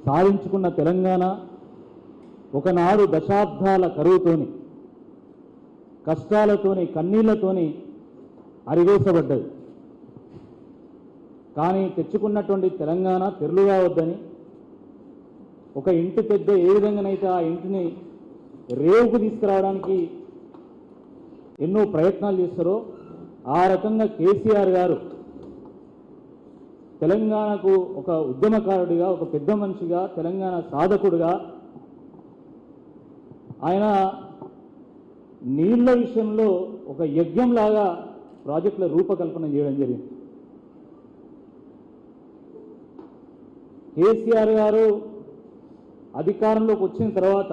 సాధించుకున్న తెలంగాణ ఒకనాడు దశాబ్దాల కరువుతోని, కష్టాలతోని, కన్నీళ్లతోని అరిగేసబడ్డది. కానీ తెచ్చుకున్నటువంటి తెలంగాణ తెరులుగా వద్దని, ఒక ఇంటి పెద్ద ఏ విధంగానైతే ఆ ఇంటిని రేవుకు తీసుకురావడానికి ఎన్నో ప్రయత్నాలు చేస్తారో ఆ రకంగా కేసీఆర్ గారు తెలంగాణకు ఒక ఉద్యమకారుడిగా, ఒక పెద్ద మనిషిగా, తెలంగాణ సాధకుడిగా ఆయన నీళ్ల విషయంలో ఒక యజ్ఞంలాగా ప్రాజెక్టుల రూపకల్పన చేయడం జరిగింది. కేసీఆర్ గారు అధికారంలోకి వచ్చిన తర్వాత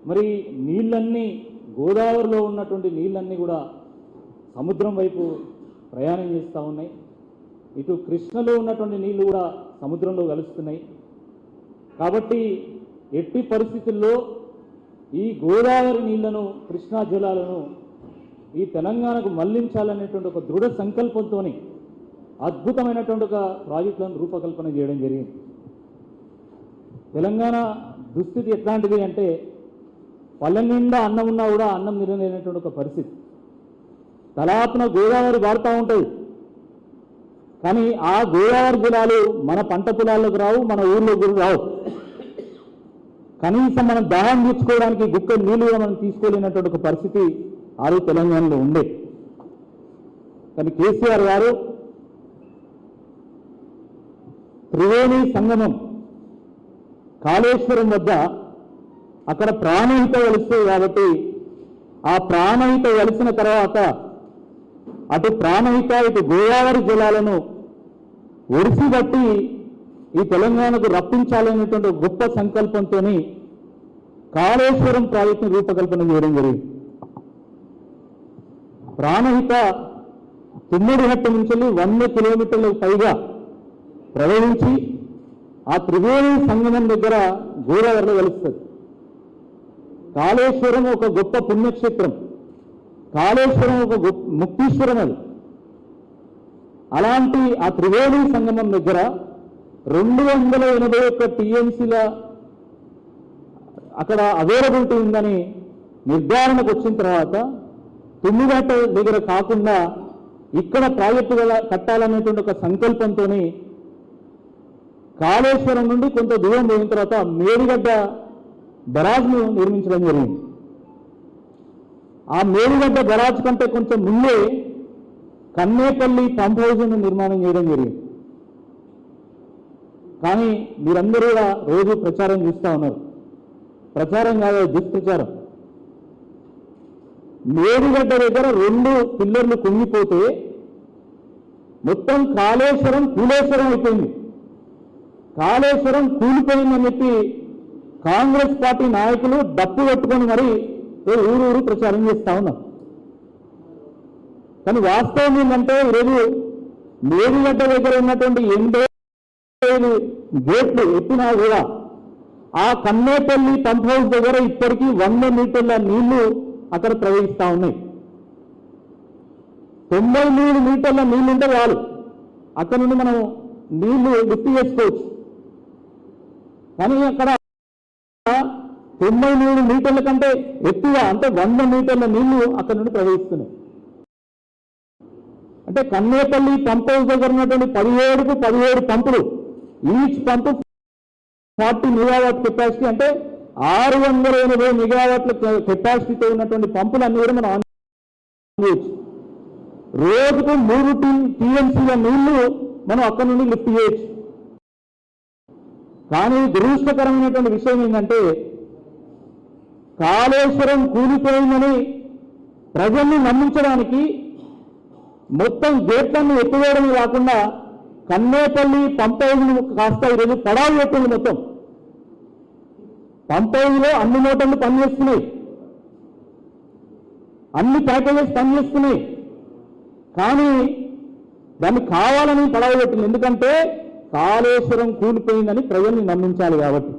మరి నీళ్ళన్నీ, గోదావరిలో ఉన్నటువంటి నీళ్ళన్నీ కూడా సముద్రం వైపు ప్రయాణం చేస్తూ ఉన్నాయి. ఇటు కృష్ణలో ఉన్నటువంటి నీళ్లు కూడా సముద్రంలో కలుస్తున్నాయి. కాబట్టి ఎట్టి పరిస్థితుల్లో ఈ గోదావరి నీళ్లను, కృష్ణా జలాలను ఈ తెలంగాణకు మళ్లించాలనేటువంటి ఒక దృఢ సంకల్పంతో అద్భుతమైనటువంటి ఒక ప్రాజెక్టులను రూపకల్పన చేయడం జరిగింది. తెలంగాణ దుస్థితి ఎట్లాంటిది అంటే పళ్ళ నిండా అన్నం ఉన్నా కూడా అన్నం నిలలేనటువంటి ఒక పరిస్థితి. తలాపున గోదావరి వాడుతూ ఉంటుంది, కానీ ఆ గోదావరి జలాలు మన పంట పొలాల్లోకి రావు, మన ఊర్లోకి కూడా రావు. కనీసం మనం దాహం తీర్చుకోవడానికి గుక్క నీళ్లు మనం తీసుకోలేనటువంటి ఒక పరిస్థితి ఆ రోజు తెలంగాణలో ఉండే. కానీ కేసీఆర్ గారు త్రివేణి సంగమం కాళేశ్వరం వద్ద అక్కడ ప్రాణహిత వెలుస్తుంది కాబట్టి ఆ ప్రాణహిత వెలిసిన తర్వాత అటు ప్రాణహిత, ఇటు గోదావరి జలాలను ఒడిసిబట్టి ఈ తెలంగాణకు రప్పించాలనేటువంటి గొప్ప సంకల్పంతో కాళేశ్వరం ప్రాజెక్టును రూపకల్పన చేయడం జరిగింది. ప్రాణహిత తుమ్మడిహట్టు నుంచి 100 కిలోమీటర్లకు పైగా ప్రవహించి ఆ త్రివేణి సంగమం దగ్గర గోదావరిలో కలుస్తుంది. కాళేశ్వరం ఒక గొప్ప పుణ్యక్షేత్రం, కాళేశ్వరం ఒక ముక్తీశ్వరం. అది అలాంటి ఆ త్రివేణి సంగమం దగ్గర 281 టీఎంసీల అక్కడ అవైలబిలిటీ ఉందని నిర్ధారణకు వచ్చిన తర్వాత తుమ్మిగట్ట దగ్గర కాకుండా ఇక్కడ ప్రాజెక్టు కట్టాలనేటువంటి ఒక సంకల్పంతో కాళేశ్వరం నుండి కొంత దూరం పోయిన తర్వాత మేడిగడ్డ బరాజ్ను నిర్మించడం జరిగింది. ఆ మేడిగడ్డ బరాజ్ కంటే కొంచెం ముందే కన్నేపల్లి పంప్ హౌస్ను నిర్మాణం చేయడం జరిగింది. కానీ మీరందరూ కూడా రోజు ప్రచారం చూస్తూ ఉన్నారు. ప్రచారం కాదు, దుష్ప్రచారం. మేడిగడ్డ దగ్గర 2 పిల్లర్లు కుంగిపోతే మొత్తం కాళేశ్వరం కూలేశ్వరం అయిపోయింది. కాళేశ్వరం కూలిపోయిందని చెప్పి కాంగ్రెస్ పార్టీ నాయకులు డప్పు పెట్టుకొని మరి ఊరూరు ప్రచారం చేస్తా ఉన్నారు. కానీ వాస్తవం ఏంటంటే ఈరోజు మేడిగడ్డ దగ్గర ఉన్నటువంటి 85 గేట్లు ఎత్తినా కూడా ఆ కన్నేపల్లి పంప్ హౌస్ దగ్గర ఇప్పటికీ 100 మీటర్ల నీళ్లు అక్కడ ప్రవహిస్తూ ఉన్నాయి. 93 మీటర్ల నీళ్లుంటే చాలు, అక్కడ నుండి మనం నీళ్లు లిఫ్ట్ చేసుకోవచ్చు. కానీ అక్కడ 93 మీటర్ల కంటే ఎత్తుగా, అంటే 100 మీటర్ల నీళ్లు అక్కడ నుండి ప్రవహిస్తున్నాయి. అంటే కన్నేపల్లి పంప్ హౌస్ దగ్గర ఉన్నటువంటి 17కు 17 పంపులు, ఈచ్ పంపు 40 మెగావాట్ కెపాసిటీ, అంటే 680 మెగావాట్ల కెపాసిటీతో ఉన్నటువంటి పంపులన్నీ కూడా మనం ఆన్ చేయొచ్చు. రోజుకు 3 టీఎంసీల నీళ్లు మనం అక్కడ నుండి లిఫ్ట్ చేయొచ్చు. కానీ దురదృష్టకరమైనటువంటి విషయం ఏంటంటే కాళేశ్వరం కూలిపోయిందని ప్రజల్ని నమ్మించడానికి మొత్తం గేట్లను ఎత్తివేయడమే కాకుండా కన్నేపల్లి పంప్ హౌస్ను కాస్త ఈరోజు పడాలు పెట్టింది. మొత్తం పంప్ హౌస్లో అన్ని మోటార్లు పనిచేస్తున్నాయి, అన్ని ప్యాకేజెస్ పనిచేస్తున్నాయి. కానీ దాన్ని కావాలని పడవ పెట్టింది. ఎందుకంటే కాళేశ్వరం కూలిపోయిందని ప్రజల్ని నమ్మించాలి కాబట్టి.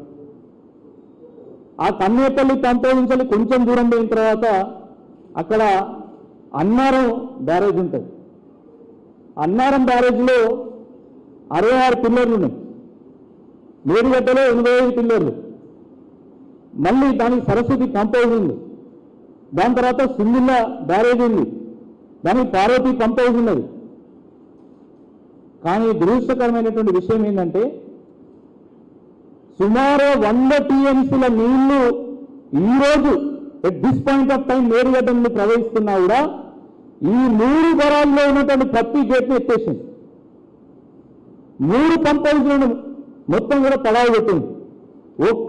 ఆ కన్నేపల్లి పంప్ హౌస్ నుంచి కొంచెం దూరం పోయిన తర్వాత అక్కడ అన్నారం బ్యారేజ్ ఉంటుంది. అన్నారం బ్యారేజ్లో 66 పిల్లర్లు ఉన్నాయి. మేడిగడ్డలో 85 పిల్లర్లు. మళ్ళీ దానికి సరస్వతి పంప్ హౌస్ ఉంది. దాని తర్వాత సుందిల్ల బ్యారేజ్ ఉంది. దానికి పార్వతి పంప్ హౌస్ ఉన్నది. కానీ దురదృష్టకరమైనటువంటి విషయం ఏంటంటే సుమారు 100 టీఎంసీల నీళ్లు ఈరోజు at this point of time Medigadda నుండి ప్రవహిస్తున్నా కూడా ఈ 3 బరాల్లో ఉన్నటువంటి ప్రతి గేట్ని ఎత్తేసింది. 3 పంప్ హౌస్లను మొత్తం కూడా పడావు పెట్టింది. ఒక్క